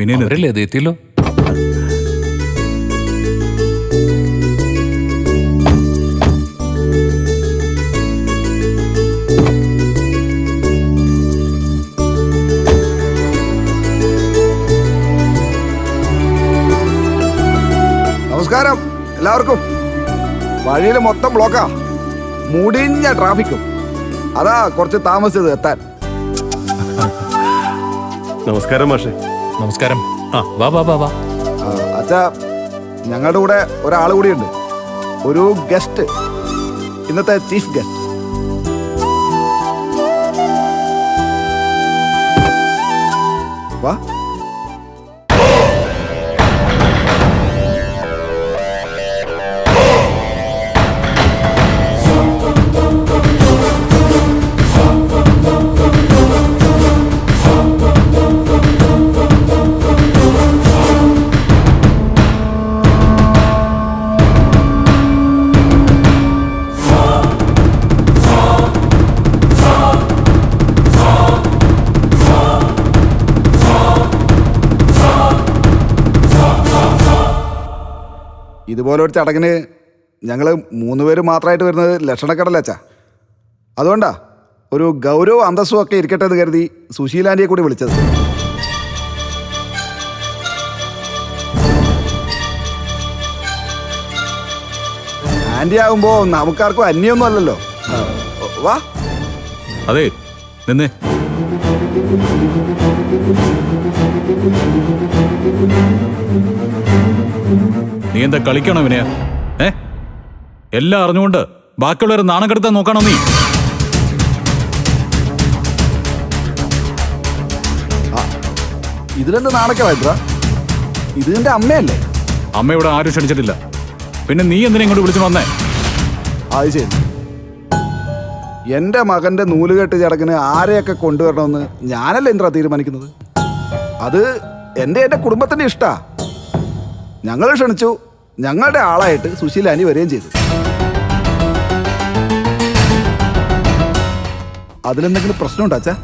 വിനയനല്ലേ അത് എത്തിയല്ലോ. നമസ്കാരം എല്ലാവർക്കും. വഴിയിൽ മൊത്തം ബ്ലോക്കാ, മുടിഞ്ഞ ട്രാഫിക്കും. അതാ കുറച്ച് താമസിച്ചത് എത്താൻ. നമസ്കാരം മാഷെ. നമസ്കാരം. ആ വാ വാ വാ വാ. അച്ഛാ, ഞങ്ങളുടെ കൂടെ ഒരാൾ കൂടിയുണ്ട്, ഒരു ഗസ്റ്റ്, ഇന്നത്തെ ചീഫ് ഗസ്റ്റ്. വാ. ഇതുപോലെ ഒരു ചടങ്ങിന് ഞങ്ങൾ 3 പേര് മാത്രമായിട്ട് വരുന്നത് ലക്ഷണക്കടല അച്ഛാ. അതുകൊണ്ടാ ഒരു ഗൗരവ അന്തസ്സും ഒക്കെ ഇരിക്കട്ടെ എന്ന് കരുതി സുശീലാൻ്റിയെ കൂടി വിളിച്ചത്. ആൻറ്റി ആകുമ്പോൾ നമുക്കാർക്കും അന്യൊന്നും അല്ലല്ലോ. വാ. അതെ നിന്നേ. നീ എന്താ കളിക്കണോ വിനയ? എല്ലാം അറിഞ്ഞുകൊണ്ട് ബാക്കിയുള്ളവരെ നാണം കെടുത്താൻ നോക്കണോ നീ? ഇതിലെന്ത് നാണക്കേടാ? ഇത് നിന്റെ അമ്മയല്ലേ? അമ്മ ഇവിടെ ആരും ക്ഷണിച്ചിട്ടില്ല, പിന്നെ നീ എന്തിനാ ഇങ്ങോട്ട് വിളിച്ചു വന്നേ? അത് ശരി. എൻ്റെ മകൻ്റെ നൂലുകെട്ട് ചടങ്ങിന് ആരെയൊക്കെ കൊണ്ടുവരണമെന്ന് ഞാനല്ല ഇന്ദ്ര തീരുമാനിക്കുന്നത്. അത് എൻ്റെ കുടുംബത്തിൻ്റെ ഇഷ്ടാ. ഞങ്ങൾ ക്ഷണിച്ചു, ഞങ്ങളുടെ ആളായിട്ട് സുശീലാനി വരികയും ചെയ്തു. അതിലെന്തെങ്കിലും പ്രശ്നമുണ്ടോ അച്ഛാ?